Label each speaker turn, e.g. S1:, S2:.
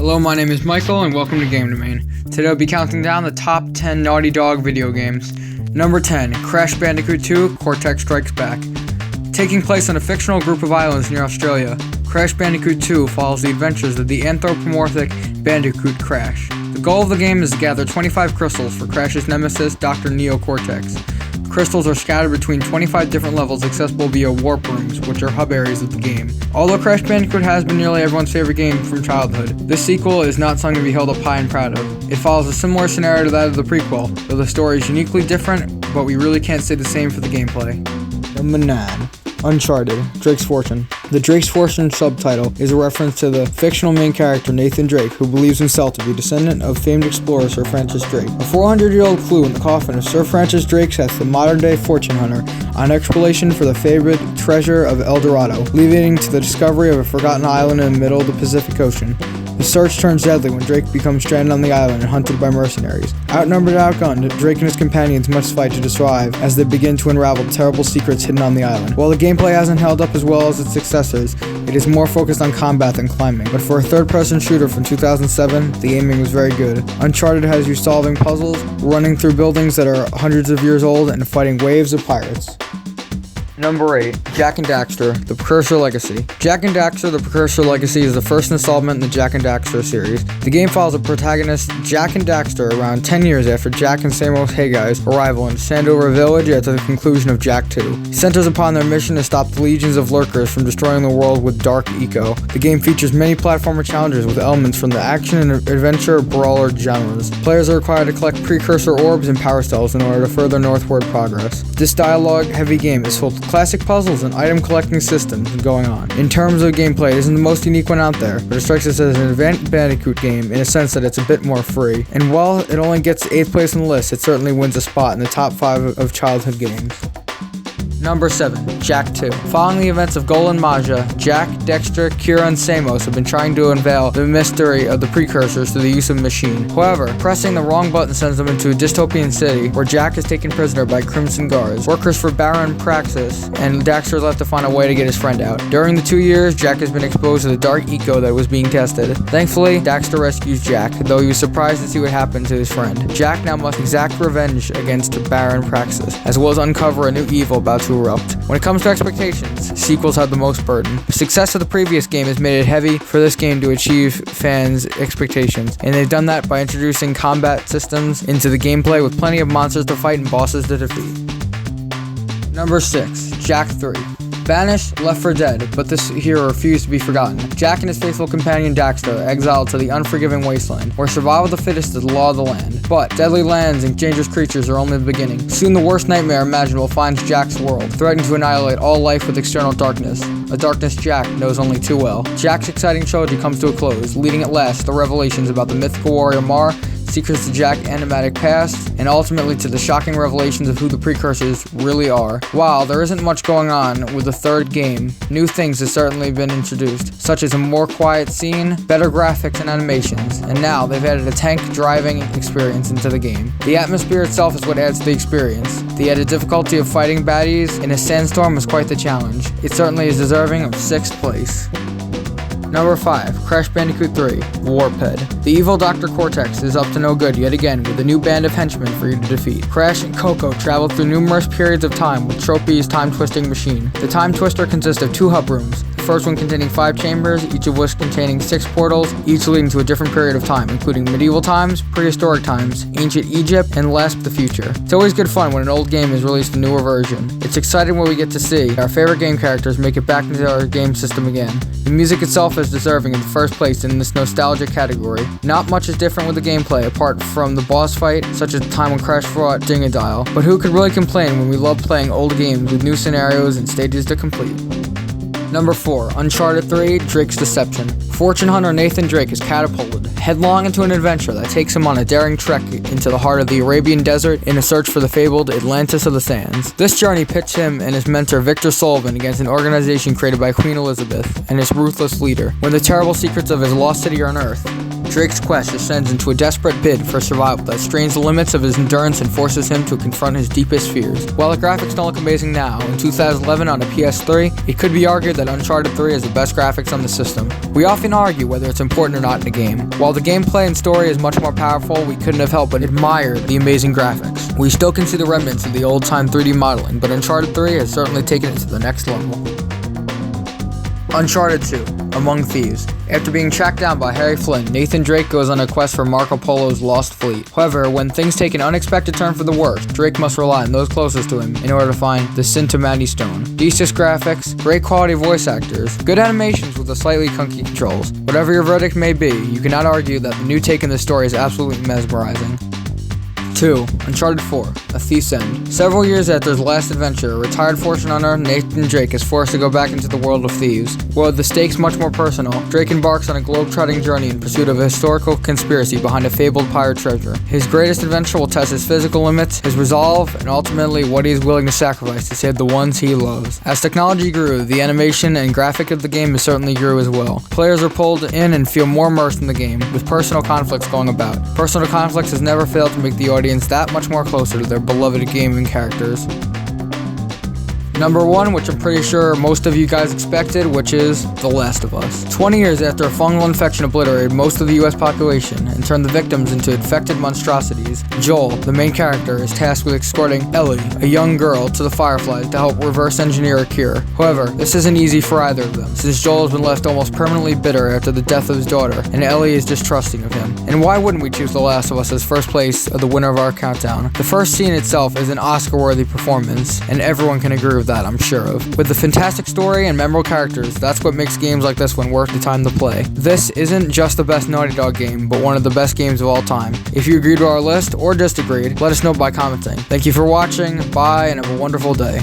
S1: Hello, my name is Michael, and welcome to Game Domain. Today I'll be counting down the top 10 Naughty Dog video games. Number 10, Crash Bandicoot 2, Cortex Strikes Back. Taking place on a fictional group of islands near Australia, Crash Bandicoot 2 follows the adventures of the anthropomorphic Bandicoot Crash. The goal of the game is to gather 25 crystals for Crash's nemesis, Dr. Neo Cortex. Crystals are scattered between 25 different levels accessible via warp rooms, which are hub areas of the game. Although Crash Bandicoot has been nearly everyone's favorite game from childhood, this sequel is not something to be held up high and proud of. It follows a similar scenario to that of the prequel, though the story is uniquely different, but we really can't say the same for the gameplay. Number 9. Uncharted, Drake's Fortune. The Drake's Fortune subtitle is a reference to the fictional main character Nathan Drake, who believes himself to be a descendant of famed explorer Sir Francis Drake. A 400-year-old clue in the coffin of Sir Francis Drake sets the modern-day fortune hunter on exploration for the favorite treasure of El Dorado, leading to the discovery of a forgotten island in the middle of the Pacific Ocean. The search turns deadly when Drake becomes stranded on the island and hunted by mercenaries. Outnumbered and outgunned, Drake and his companions must fight to survive as they begin to unravel the terrible secrets hidden on the island. While the gameplay hasn't held up as well as its successors, it is more focused on combat than climbing. But for a third-person shooter from 2007, the aiming was very good. Uncharted has you solving puzzles, running through buildings that are hundreds of years old, and fighting waves of pirates. Number 8, Jak and Daxter, The Precursor Legacy. Jak and Daxter, The Precursor Legacy is the first installment in the Jak and Daxter series. The game follows the protagonist Jak and Daxter around 10 years after Jak and Samuel Hagai's arrival in Sandover Village at the conclusion of Jak 2. He centers upon their mission to stop the legions of lurkers from destroying the world with dark eco. The game features many platformer challenges with elements from the action and adventure brawler genres. Players are required to collect precursor orbs and power cells in order to further northward progress. This dialogue-heavy game is full of classic puzzles and item collecting systems going on. In terms of gameplay, it isn't the most unique one out there, but it strikes us as an advanced Bandicoot game in a sense that it's a bit more free. And while it only gets 8th place on the list, it certainly wins a spot in the top 5 of childhood games. Number 7, Jak 2. Following the events of Gol and Maja, Jak, Daxter, Kira, and Samos have been trying to unveil the mystery of the precursors through the use of machine. However, pressing the wrong button sends them into a dystopian city where Jak is taken prisoner by Crimson Guards, workers for Baron Praxis, and Daxter is left to find a way to get his friend out. During the 2 years, Jak has been exposed to the dark eco that was being tested. Thankfully, Daxter rescues Jak, though he was surprised to see what happened to his friend. Jak now must exact revenge against Baron Praxis, as well as uncover a new evil about to erupt. When it comes to expectations, sequels have the most burden. The success of the previous game has made it heavy for this game to achieve fans' expectations, and they've done that by introducing combat systems into the gameplay with plenty of monsters to fight and bosses to defeat. Number 6, Jak 3. Banished, left for dead, but this hero refused to be forgotten. Jak and his faithful companion Daxter are exiled to the unforgiving wasteland, where survival of the fittest is the law of the land. But deadly lands and dangerous creatures are only the beginning. Soon the worst nightmare imaginable finds Jak's world, threatening to annihilate all life with external darkness, a darkness Jak knows only too well. Jak's exciting trilogy comes to a close, leading at last to the revelations about the mythical warrior Mar, secrets to Jak's enigmatic past, and ultimately to the shocking revelations of who the precursors really are. While there isn't much going on with the third game, new things have certainly been introduced, such as a more quiet scene, better graphics and animations, and now they've added a tank driving experience into the game. The atmosphere itself is what adds to the experience. The added difficulty of fighting baddies in a sandstorm is quite the challenge. It certainly is deserving of 6th place. Number 5, Crash Bandicoot 3, Warphead. The evil Dr. Cortex is up to no good yet again with a new band of henchmen for you to defeat. Crash and Coco travel through numerous periods of time with Tropy's time-twisting machine. The time twister consists of 2 hub rooms, the first one containing 5 chambers, each of which containing 6 portals, each leading to a different period of time, including medieval times, prehistoric times, ancient Egypt, and last, the future. It's always good fun when an old game is released a newer version. It's exciting when we get to see our favorite game characters make it back into our game system again. The music itself is deserving in the first place in this nostalgia category. Not much is different with the gameplay apart from the boss fight, such as the time when Crash fought Dingadile, but who could really complain when we love playing old games with new scenarios and stages to complete? Number 4, Uncharted 3, Drake's Deception. Fortune hunter Nathan Drake is catapulted headlong into an adventure that takes him on a daring trek into the heart of the Arabian desert in a search for the fabled Atlantis of the Sands. This journey pits him and his mentor Victor Sullivan against an organization created by Queen Elizabeth and its ruthless leader. When the terrible secrets of his lost city are unearthed, Drake's quest descends into a desperate bid for survival that strains the limits of his endurance and forces him to confront his deepest fears. While the graphics don't look amazing now, in 2011 on a PS3, it could be argued that Uncharted 3 has the best graphics on the system. We often argue whether it's important or not in a game. While the gameplay and story is much more powerful, we couldn't have helped but admire the amazing graphics. We still can see the remnants of the old-time 3D modeling, but Uncharted 3 has certainly taken it to the next level. Uncharted 2, Among Thieves. After being tracked down by Harry Flynn, Nathan Drake goes on a quest for Marco Polo's lost fleet. However, when things take an unexpected turn for the worse, Drake must rely on those closest to him in order to find the Sintamani Stone. Decent graphics, great quality voice actors, good animations with the slightly clunky controls. Whatever your verdict may be, you cannot argue that the new take in the story is absolutely mesmerizing. 2. Uncharted 4, A Thief's End. Several years after his last adventure, retired fortune hunter Nathan Drake is forced to go back into the world of thieves. Where the stakes much more personal, Drake embarks on a globe-trotting journey in pursuit of a historical conspiracy behind a fabled pirate treasure. His greatest adventure will test his physical limits, his resolve, and ultimately what he is willing to sacrifice to save the ones he loves. As technology grew, the animation and graphic of the game certainly grew as well. Players are pulled in and feel more immersed in the game, with personal conflicts going about. Personal conflicts has never failed to make the audience that much more closer to their beloved gaming characters. Number 1, which I'm pretty sure most of you guys expected, which is The Last of Us. 20 years after a fungal infection obliterated most of the US population and turned the victims into infected monstrosities, Joel, the main character, is tasked with escorting Ellie, a young girl, to the Fireflies to help reverse engineer a cure. However, this isn't easy for either of them, since Joel has been left almost permanently bitter after the death of his daughter, and Ellie is distrusting of him. And why wouldn't we choose The Last of Us as first place of the winner of our countdown? The first scene itself is an Oscar-worthy performance, and everyone can agree with that, I'm sure of. With a fantastic story and memorable characters, that's what makes games like this one worth the time to play. This isn't just the best Naughty Dog game, but one of the best games of all time. If you agreed with our list or disagreed, let us know by commenting. Thank you for watching, bye, and have a wonderful day.